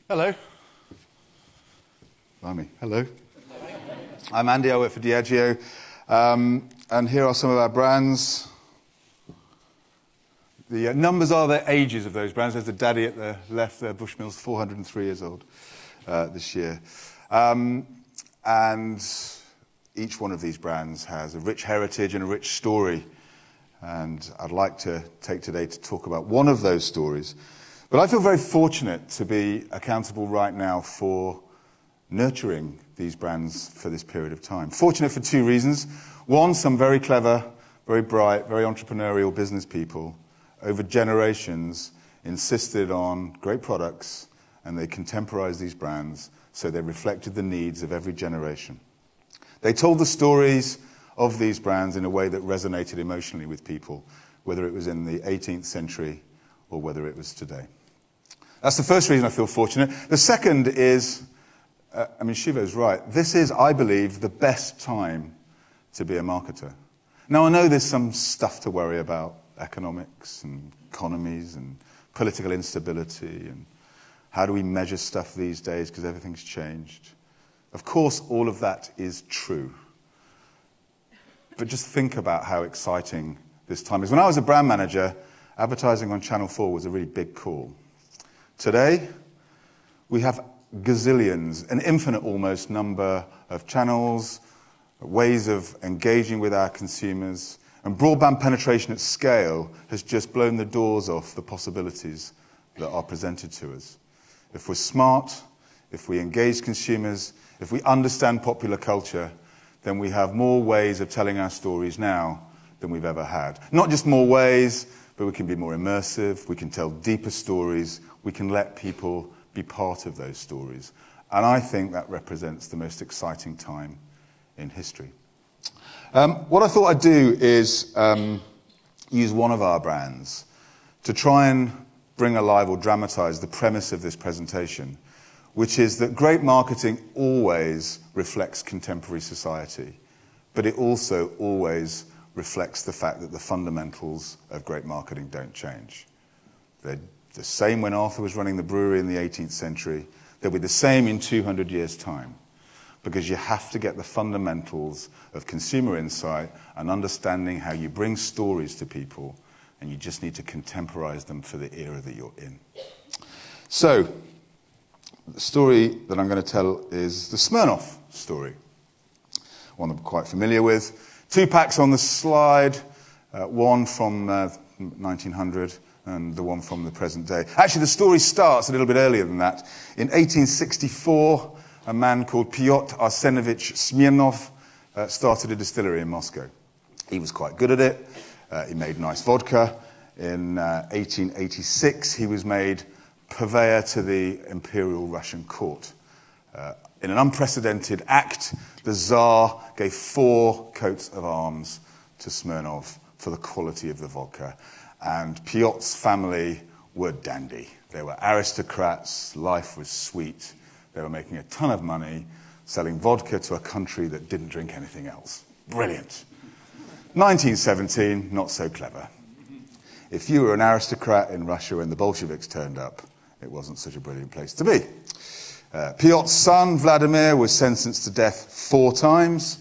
Hello. Blimey. Hello. I'm Andy, I work for Diageo, and here are some of our brands. The numbers are the ages of those brands. There's the daddy at the left there, Bushmills, 403 years old this year. And each one of these brands has a rich heritage and a rich story. And I'd like to take today to talk about one of those stories. But I feel very fortunate to be accountable right now for nurturing these brands for this period of time. Fortunate for two reasons. One, some very clever, very bright, very entrepreneurial business people over generations insisted on great products, and they contemporized these brands so they reflected the needs of every generation. They told the stories of these brands in a way that resonated emotionally with people, whether it was in the 18th century or whether it was today. That's the first reason I feel fortunate. The second is, Shiva's right. This is, I believe, the best time to be a marketer. Now, I know there's some stuff to worry about, economics and economies and political instability and how do we measure stuff these days because everything's changed. Of course, all of that is true. But just think about how exciting this time is. When I was a brand manager, advertising on Channel 4 was a really big call. Today, we have gazillions, an infinite almost number of channels, ways of engaging with our consumers, and broadband penetration at scale has just blown the doors off the possibilities that are presented to us. If we're smart, if we engage consumers, if we understand popular culture, then we have more ways of telling our stories now than we've ever had. Not just more ways, but we can be more immersive, we can tell deeper stories, we can let people be part of those stories. And I think that represents the most exciting time in history. What I thought I'd do is use one of our brands to try and bring alive or dramatize the premise of this presentation, which is that great marketing always reflects contemporary society, but it also always reflects the fact that the fundamentals of great marketing don't change. They're the same when Arthur was running the brewery in the 18th century. They'll be the same in 200 years' time, because you have to get the fundamentals of consumer insight and understanding how you bring stories to people, and you just need to contemporize them for the era that you're in. So, the story that I'm going to tell is the Smirnoff story, one that I'm quite familiar with. Two packs on the slide, one from 1900 and the one from the present day. Actually, the story starts a little bit earlier than that. In 1864, a man called Pyotr Arsenovich Smirnov started a distillery in Moscow. He was quite good at it. He made nice vodka. In 1886, he was made purveyor to the Imperial Russian court. In an unprecedented act, the Tsar gave 4 coats of arms to Smirnov for the quality of the vodka. And Pyotr's family were dandy. They were aristocrats, life was sweet. They were making a ton of money selling vodka to a country that didn't drink anything else. Brilliant. 1917, not so clever. If you were an aristocrat in Russia when the Bolsheviks turned up, it wasn't such a brilliant place to be. Pyotr's son, Vladimir, was sentenced to death 4 times.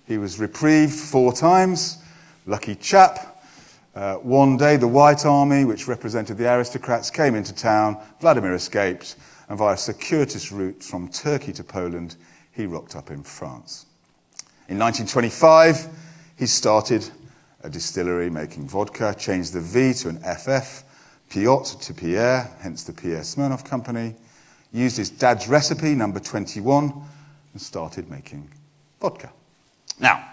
He was reprieved 4 times. Lucky chap. One day, the White Army, which represented the aristocrats, came into town. Vladimir escaped, and via a circuitous route from Turkey to Poland, he rocked up in France. In 1925, he started a distillery making vodka, changed the V to an FF, Pyotr to Pierre, hence the Pierre Smirnov Company, used his dad's recipe, number 21, and started making vodka. Now,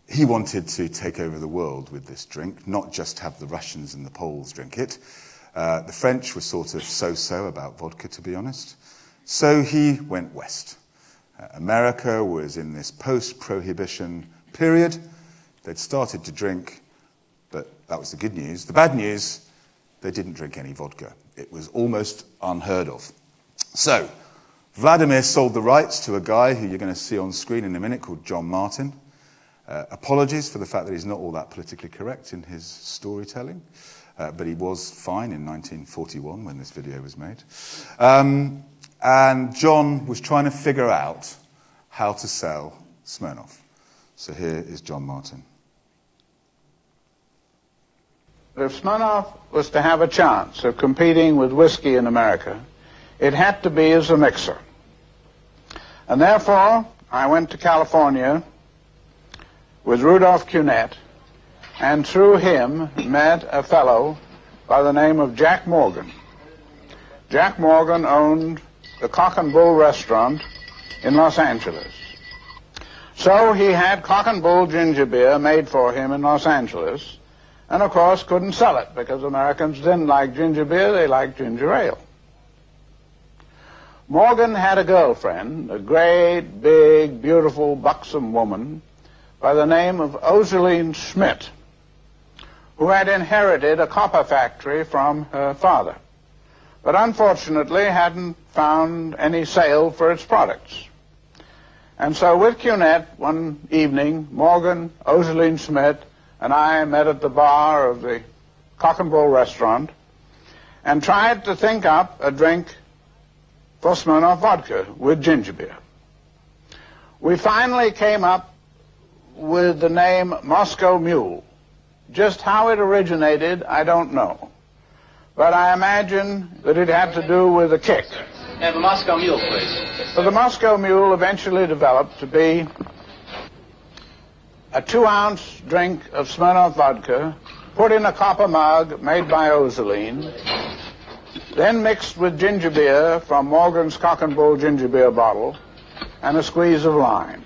he wanted to take over the world with this drink, not just have the Russians and the Poles drink it. The French were sort of so-so about vodka, to be honest. So he went west. America was in this post-prohibition period. They'd started to drink, but that was the good news. The bad news, they didn't drink any vodka. It was almost unheard of. So, Vladimir sold the rights to a guy who you're going to see on screen in a minute called John Martin. Apologies for the fact that he's not all that politically correct in his storytelling, but he was fine in 1941 when this video was made. And John was trying to figure out how to sell Smirnoff. So here is John Martin. If Smirnoff was to have a chance of competing with whiskey in America, it had to be as a mixer. And therefore, I went to California with Rudolph Cunett, and through him met a fellow by the name of Jack Morgan. Jack Morgan owned the Cock and Bull restaurant in Los Angeles. So he had Cock and Bull ginger beer made for him in Los Angeles, and of course couldn't sell it because Americans didn't like ginger beer, they liked ginger ale. Morgan had a girlfriend, a great, big, beautiful, buxom woman by the name of Oseline Schmidt, who had inherited a copper factory from her father, but unfortunately hadn't found any sale for its products. And so with Cunett, one evening, Morgan, Oseline Schmidt, and I met at the bar of the Cock and Bull restaurant and tried to think up a drink for Smirnoff vodka with ginger beer. We finally came up with the name Moscow Mule. Just how it originated, I don't know. But I imagine that it had to do with a kick. Have a Moscow Mule, please. So the Moscow Mule eventually developed to be a 2-ounce drink of Smirnoff vodka, put in a copper mug made by Oseline, then mixed with ginger beer from Morgan's Cock and Bull ginger beer bottle, and a squeeze of lime.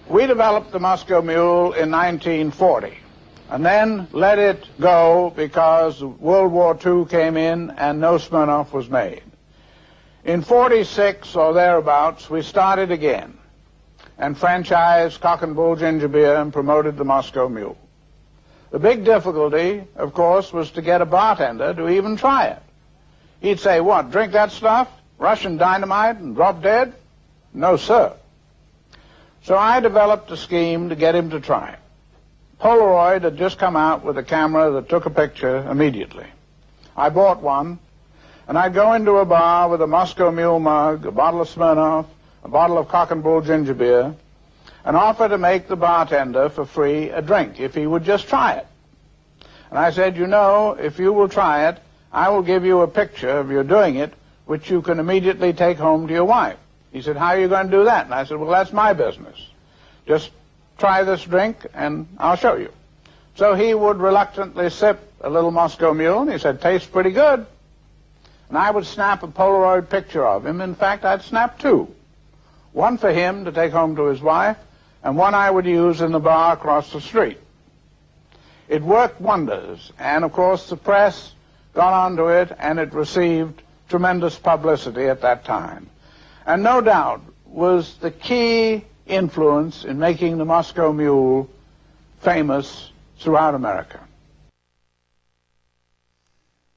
We developed the Moscow Mule in 1940, and then let it go because World War II came in and no Smirnoff was made. In 46 or thereabouts, we started again and franchised Cock and Bull ginger beer and promoted the Moscow Mule. The big difficulty, of course, was to get a bartender to even try it. He'd say, what, drink that stuff? Russian dynamite and drop dead? No, sir. So I developed a scheme to get him to try it. Polaroid had just come out with a camera that took a picture immediately. I bought one, and I'd go into a bar with a Moscow Mule mug, a bottle of Smirnoff, a bottle of Cock and Bull ginger beer, and offer to make the bartender for free a drink if he would just try it. And I said, you know, if you will try it, I will give you a picture of you doing it, which you can immediately take home to your wife. He said, how are you going to do that? And I said, well, that's my business. Just try this drink, and I'll show you. So he would reluctantly sip a little Moscow Mule, and he said, tastes pretty good. And I would snap a Polaroid picture of him. In fact, I'd snap 2. One for him to take home to his wife, and one I would use in the bar across the street. It worked wonders, and of course the press got onto it, and it received tremendous publicity at that time. And no doubt was the key influence in making the Moscow Mule famous throughout America.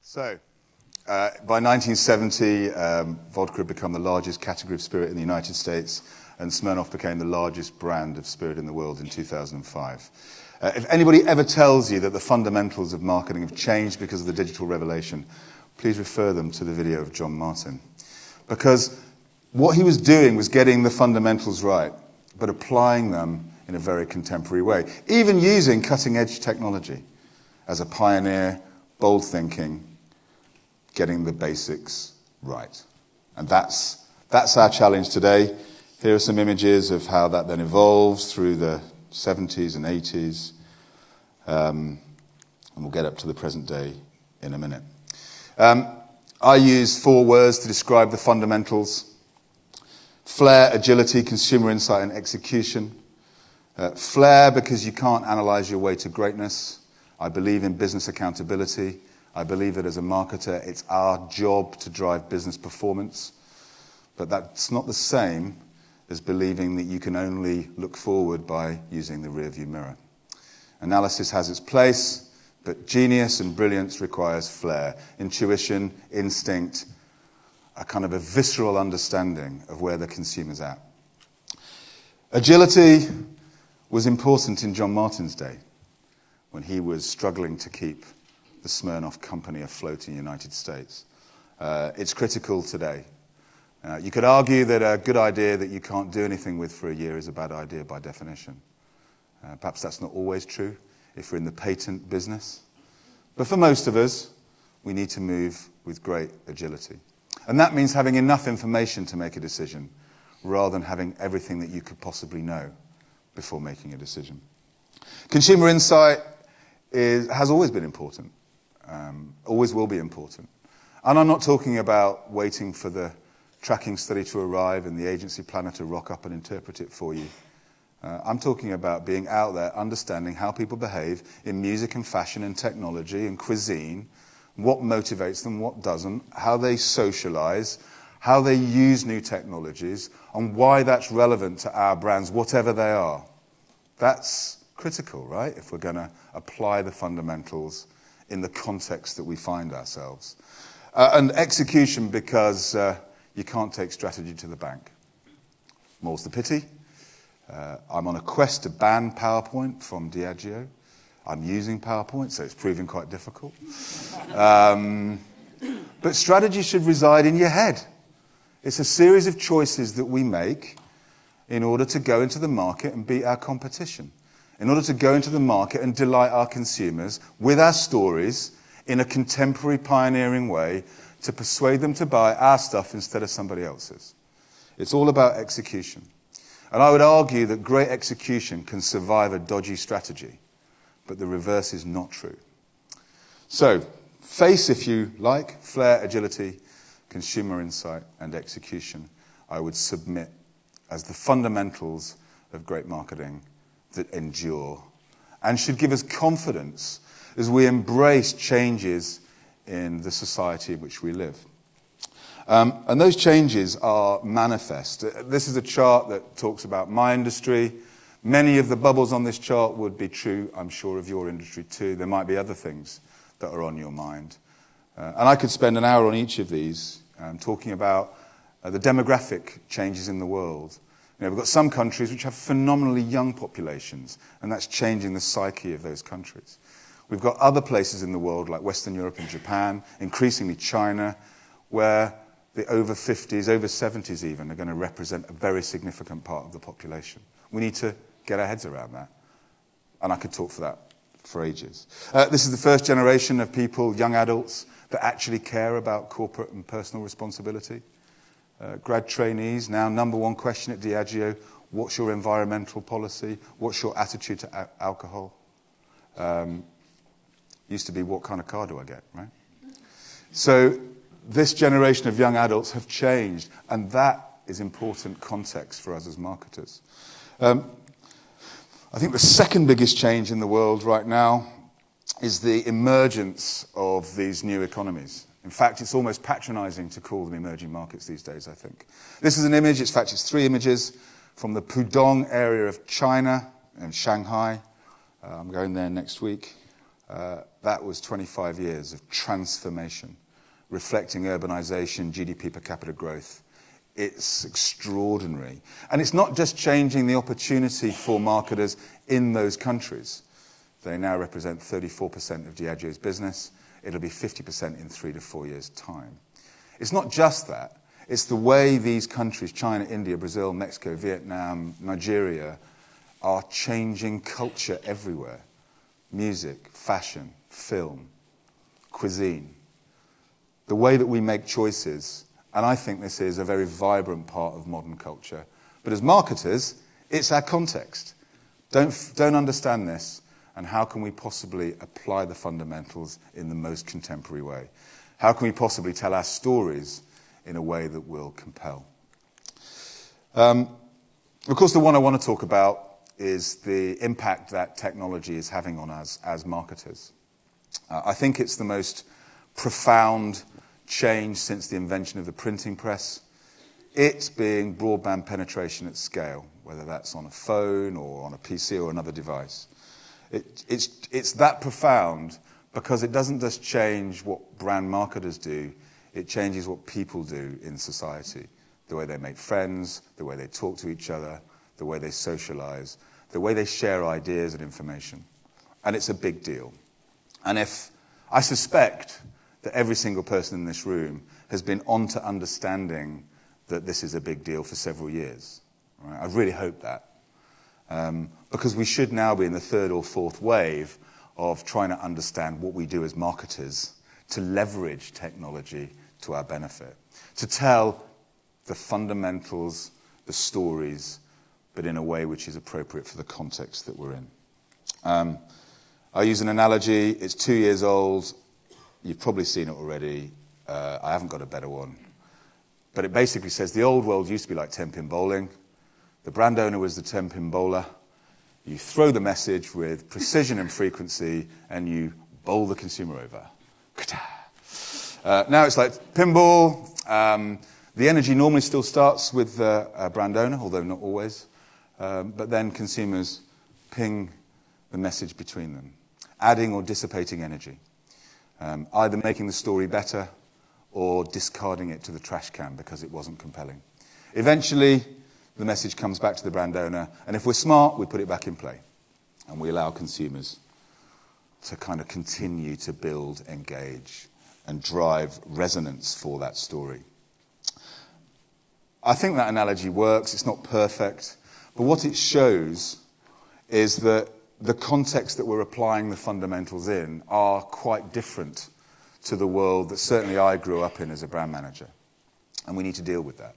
So, by 1970, vodka had become the largest category of spirit in the United States, and Smirnoff became the largest brand of spirit in the world in 2005. If anybody ever tells you that the fundamentals of marketing have changed because of the digital revelation, please refer them to the video of John Martin. Because what he was doing was getting the fundamentals right, but applying them in a very contemporary way, even using cutting-edge technology as a pioneer, bold thinking, getting the basics right. And that's our challenge today. Here are some images of how that then evolves through the 70s and 80s, and we'll get up to the present day in a minute. I use 4 words to describe the fundamentals: flair, agility, consumer insight, and execution. Flair, because you can't analyze your way to greatness. I believe in business accountability. I believe that as a marketer, it's our job to drive business performance. But that's not the same as believing that you can only look forward by using the rearview mirror. Analysis has its place, but genius and brilliance requires flair, intuition, instinct, a kind of a visceral understanding of where the consumer's at. Agility, was important in John Martin's day, when he was struggling to keep the Smirnoff company afloat in the United States. It's critical today. You could argue that a good idea that you can't do anything with for a year is a bad idea by definition. Perhaps that's not always true if we're in the patent business. But for most of us, we need to move with great agility. And that means having enough information to make a decision, rather than having everything that you could possibly know before making a decision. Consumer insight has always been important, always will be important. And I'm not talking about waiting for the tracking study to arrive and the agency planner to rock up and interpret it for you. I'm talking about being out there, understanding how people behave in music and fashion and technology and cuisine, what motivates them, what doesn't, how they socialize, how they use new technologies, and why that's relevant to our brands, whatever they are. That's critical, right, if we're going to apply the fundamentals in the context that we find ourselves. And execution, because you can't take strategy to the bank. More's the pity. I'm on a quest to ban PowerPoint from Diageo. I'm using PowerPoint, so it's proving quite difficult. But strategy should reside in your head. It's a series of choices that we make in order to go into the market and beat our competition, in order to go into the market and delight our consumers with our stories in a contemporary, pioneering way to persuade them to buy our stuff instead of somebody else's. It's all about execution. And I would argue that great execution can survive a dodgy strategy, but the reverse is not true. So, face, if you like, flair, agility, consumer insight, and execution, I would submit as the fundamentals of great marketing that endure and should give us confidence as we embrace changes in the society in which we live. And those changes are manifest. This is a chart that talks about my industry. Many of the bubbles on this chart would be true, I'm sure, of your industry too. There might be other things that are on your mind. And I could spend an hour on each of these talking about the demographic changes in the world. You know, we've got some countries which have phenomenally young populations, and that's changing the psyche of those countries. We've got other places in the world, like Western Europe and Japan, increasingly China, where the over 50s, over 70s even, are going to represent a very significant part of the population. We need to get our heads around that. And I could talk for that for ages. This is the first generation of people, young adults, that actually care about corporate and personal responsibility. Grad trainees, now number one question at Diageo, what's your environmental policy? What's your attitude to alcohol? Used to be, what kind of car do I get, right? So this generation of young adults have changed, and that is important context for us as marketers. I think the second biggest change in the world right now is the emergence of these new economies. In fact, it's almost patronizing to call them emerging markets these days, I think. This is an image, in fact, it's three images from the Pudong area of China and Shanghai. I'm going there next week. That was 25 years of transformation, reflecting urbanization, GDP per capita growth. It's extraordinary. And it's not just changing the opportunity for marketers in those countries. They now represent 34% of Diageo's business. It'll be 50% in 3 to 4 years' time. It's not just that. It's the way these countries, China, India, Brazil, Mexico, Vietnam, Nigeria, are changing culture everywhere. Music, fashion, film, cuisine. The way that we make choices. And I think this is a very vibrant part of modern culture. But as marketers, it's our context. Don't understand this, and how can we possibly apply the fundamentals in the most contemporary way? How can we possibly tell our stories in a way that will compel? Of course, the one I want to talk about is the impact that technology is having on us as marketers. I think it's the most profound change since the invention of the printing press. It's being broadband penetration at scale, whether that's on a phone or on a PC or another device. It's that profound because it doesn't just change what brand marketers do, it changes what people do in society. The way they make friends, the way they talk to each other, the way they socialize, the way they share ideas and information. And it's a big deal. And I suspect that every single person in this room has been on to understanding that this is a big deal for several years. Right? I really hope that. Because we should now be in the third or fourth wave of trying to understand what we do as marketers to leverage technology to our benefit, to tell the fundamentals, the stories, but in a way which is appropriate for the context that we're in. I use an analogy. It's 2 years old. You've probably seen it already. I haven't got a better one. But it basically says the old world used to be like 10-pin bowling. The brand owner was the 10-pin bowler. You throw the message with precision and frequency, and you bowl the consumer over. Now it's like pinball. The energy normally still starts with a brand owner, although not always. But then consumers ping the message between them, adding or dissipating energy, either making the story better or discarding it to the trash can because it wasn't compelling. Eventually, the message comes back to the brand owner, and if we're smart, we put it back in play, and we allow consumers to kind of continue to build, engage, and drive resonance for that story. I think that analogy works. It's not perfect, but what it shows is that the context that we're applying the fundamentals in are quite different to the world that certainly I grew up in as a brand manager, and we need to deal with that.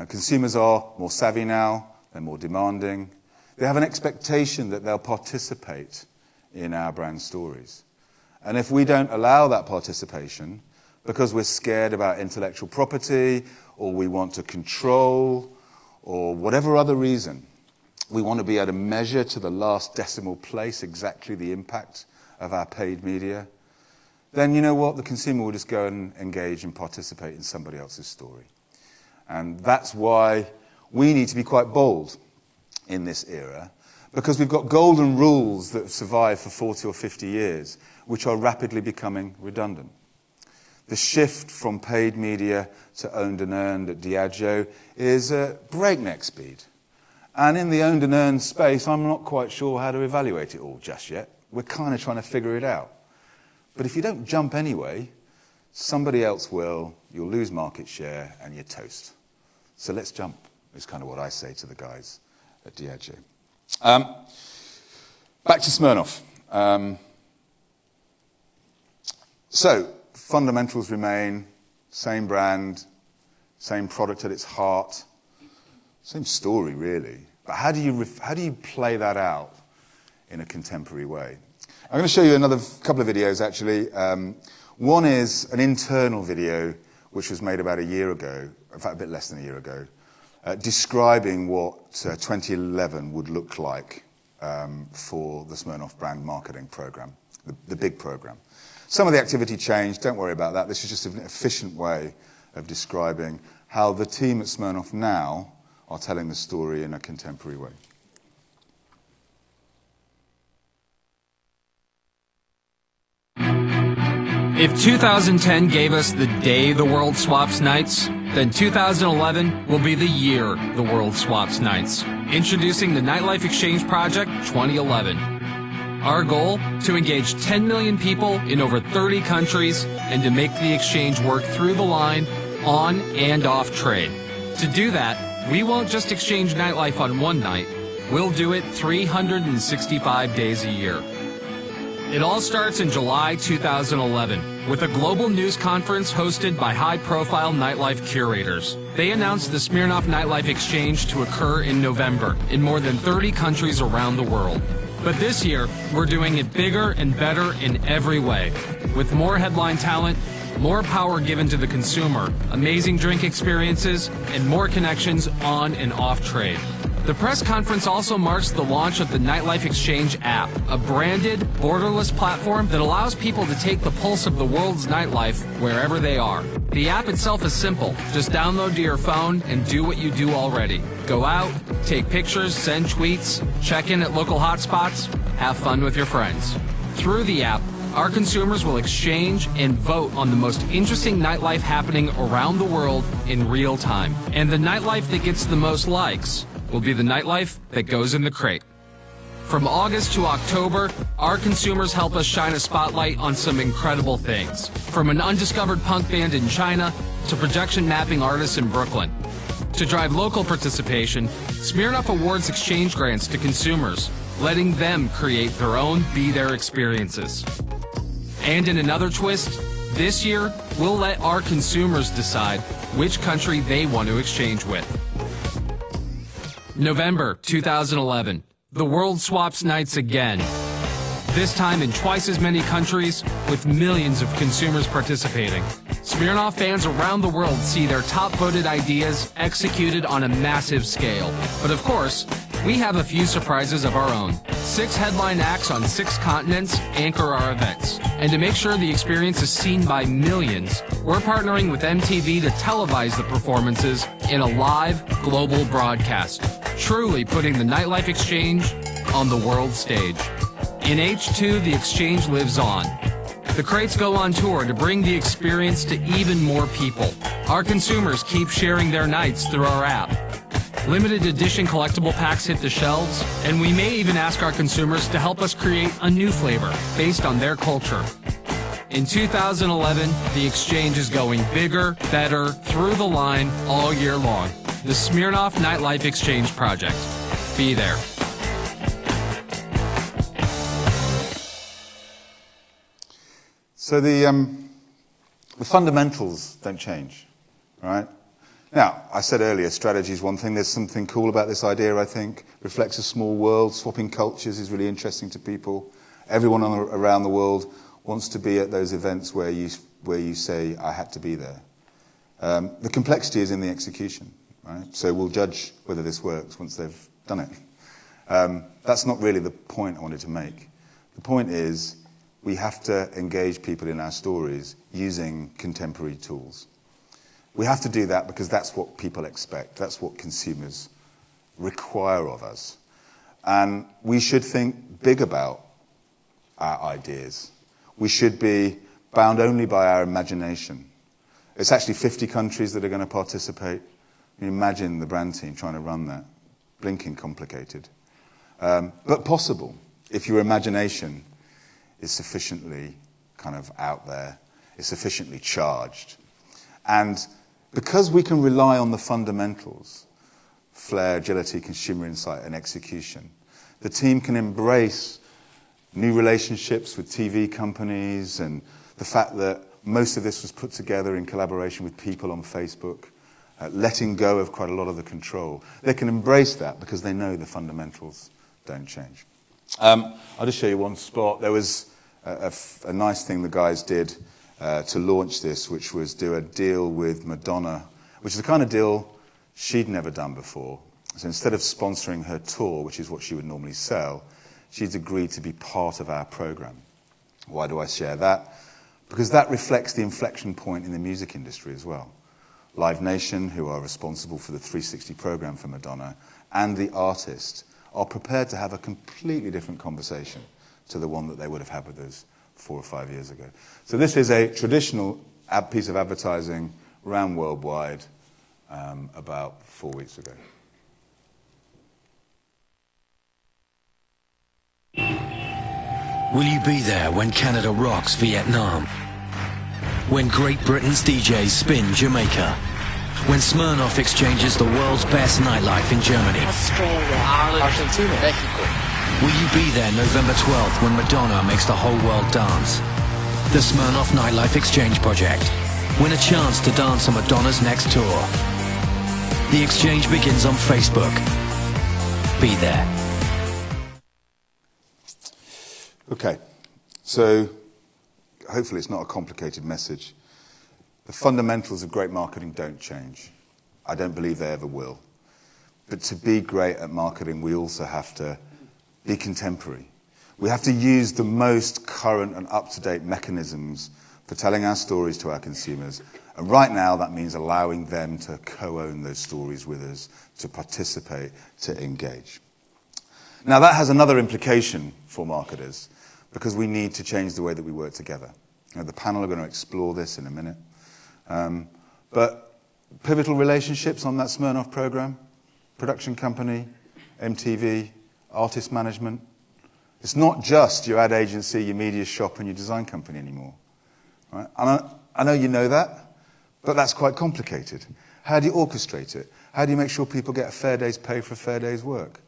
Consumers are more savvy now, they're more demanding. They have an expectation that they'll participate in our brand stories. And if we don't allow that participation, because we're scared about intellectual property, or we want to control, or whatever other reason, we want to be able to measure to the last decimal place exactly the impact of our paid media, then you know what? The consumer will just go and engage and participate in somebody else's story. And that's why we need to be quite bold in this era, because we've got golden rules that have survived for 40 or 50 years, which are rapidly becoming redundant. The shift from paid media to owned and earned at Diageo is at breakneck speed. And in the owned and earned space, I'm not quite sure how to evaluate it all just yet. We're kind of trying to figure it out. But if you don't jump anyway, somebody else will, you'll lose market share, and you're toast. So let's jump, is kind of what I say to the guys at Diageo. Back to Smirnoff. So, fundamentals remain, same brand, same product at its heart, same story really. But how do you play that out in a contemporary way? I'm going to show you another couple of videos actually. One is an internal video which was made about a year ago, in fact a bit less than a year ago, describing what 2011 would look like for the Smirnoff brand marketing program, the big program. Some of the activity changed, don't worry about that. This is just an efficient way of describing how the team at Smirnoff now are telling the story in a contemporary way. If 2010 gave us the day the world swaps nights, then 2011 will be the year the world swaps nights. Introducing the Nightlife Exchange Project 2011. Our goal, to engage 10 million people in over 30 countries and to make the exchange work through the line, on and off trade. To do that, we won't just exchange nightlife on one night, we'll do it 365 days a year. It all starts in July 2011 with a global news conference hosted by high-profile nightlife curators. They announced the Smirnoff Nightlife Exchange to occur in November in more than 30 countries around the world. But this year, we're doing it bigger and better in every way, with more headline talent, more power given to the consumer, amazing drink experiences, and more connections on and off trade. The press conference also marks the launch of the Nightlife Exchange app, a branded, borderless platform that allows people to take the pulse of the world's nightlife wherever they are. The app itself is simple. Just download to your phone and do what you do already. Go out, take pictures, send tweets, check in at local hotspots, have fun with your friends. Through the app, our consumers will exchange and vote on the most interesting nightlife happening around the world in real time. And the nightlife that gets the most likes will be the nightlife that goes in the crate. From August to October, our consumers help us shine a spotlight on some incredible things. From an undiscovered punk band in China to projection mapping artists in Brooklyn. To drive local participation, Smirnoff awards exchange grants to consumers, letting them create their own Be There experiences. And in another twist, this year, we'll let our consumers decide which country they want to exchange with. November 2011. The world swaps nights again. This time in twice as many countries, with millions of consumers participating. Smirnoff fans around the world see their top-voted ideas executed on a massive scale. But of course, we have a few surprises of our own. 6 headline acts on 6 continents anchor our events. And to make sure the experience is seen by millions, we're partnering with MTV to televise the performances in a live, global broadcast, truly putting the Nightlife Exchange on the world stage. In H2, the Exchange lives on. The crates go on tour to bring the experience to even more people. Our consumers keep sharing their nights through our app. Limited edition collectible packs hit the shelves, and we may even ask our consumers to help us create a new flavor based on their culture. In 2011, the Exchange is going bigger, better, through the line, all year long. The Smirnoff Nightlife Exchange Project. Be there. So the fundamentals don't change, right? Now, I said earlier, strategy is one thing. There's something cool about this idea, I think. Reflects a small world. Swapping cultures is really interesting to people. Everyone around the world wants to be at those events where you say, I had to be there. The complexity is in the execution, right? So we'll judge whether this works once they've done it. That's not really the point I wanted to make. The point is, we have to engage people in our stories using contemporary tools. We have to do that because that's what people expect. That's what consumers require of us. And we should think big about our ideas. We should be bound only by our imagination. It's actually 50 countries that are going to participate. You imagine the brand team trying to run that. Blinking complicated. But possible if your imagination is sufficiently kind of out there, is sufficiently charged. And because we can rely on the fundamentals, flair, agility, consumer insight, and execution, the team can embrace new relationships with TV companies and the fact that most of this was put together in collaboration with people on Facebook, letting go of quite a lot of the control. They can embrace that because they know the fundamentals don't change. I'll just show you one spot. There was a nice thing the guys did to launch this, which was do a deal with Madonna, which is the kind of deal she'd never done before. So instead of sponsoring her tour, which is what she would normally sell, she's agreed to be part of our program. Why do I share that? Because that reflects the inflection point in the music industry as well. Live Nation, who are responsible for the 360 program for Madonna, and the artist are prepared to have a completely different conversation to the one that they would have had with us 4 or 5 years ago. So this is a traditional piece of advertising ran worldwide about 4 weeks ago. Will you be there when Canada rocks Vietnam? When Great Britain's DJs spin Jamaica? When Smirnoff exchanges the world's best nightlife in Germany? Australia, Ireland, Argentina, Mexico. Will you be there November 12th when Madonna makes the whole world dance? The Smirnoff Nightlife Exchange Project. Win a chance to dance on Madonna's next tour. The exchange begins on Facebook. Be there. Okay, so hopefully it's not a complicated message. The fundamentals of great marketing don't change. I don't believe they ever will. But to be great at marketing, we also have to be contemporary. We have to use the most current and up-to-date mechanisms for telling our stories to our consumers. And right now, that means allowing them to co-own those stories with us, to participate, to engage. Now, that has another implication for marketers, because we need to change the way that we work together. The panel are going to explore this in a minute. But pivotal relationships on that Smirnoff program, production company, MTV, artist management, It's not just your ad agency, your media shop, and your design company anymore. Right? I know you know that, but that's quite complicated. How do you orchestrate it? How do you make sure people get a fair day's pay for a fair day's work?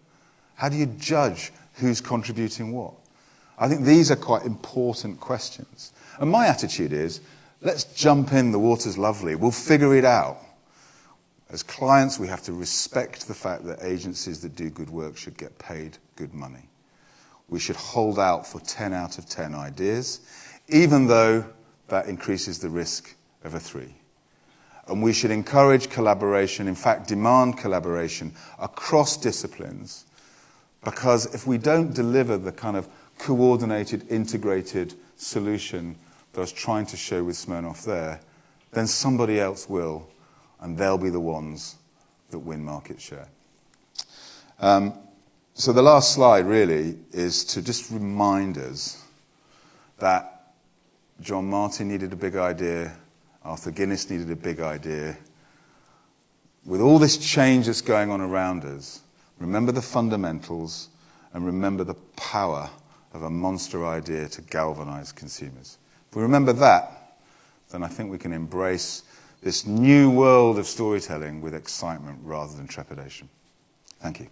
How do you judge who's contributing what? I think these are quite important questions. And my attitude is, let's jump in, the water's lovely, we'll figure it out. As clients, we have to respect the fact that agencies that do good work should get paid good money. We should hold out for 10 out of 10 ideas, even though that increases the risk of a 3. And we should encourage collaboration, in fact, demand collaboration across disciplines, because if we don't deliver the kind of coordinated, integrated solution that I was trying to show with Smirnoff there, then somebody else will, and they'll be the ones that win market share. So the last slide really is to just remind us that John Martin needed a big idea, Arthur Guinness needed a big idea. With all this change that's going on around us, remember the fundamentals and remember the power of a monster idea to galvanize consumers. If we remember that, then I think we can embrace this new world of storytelling with excitement rather than trepidation. Thank you.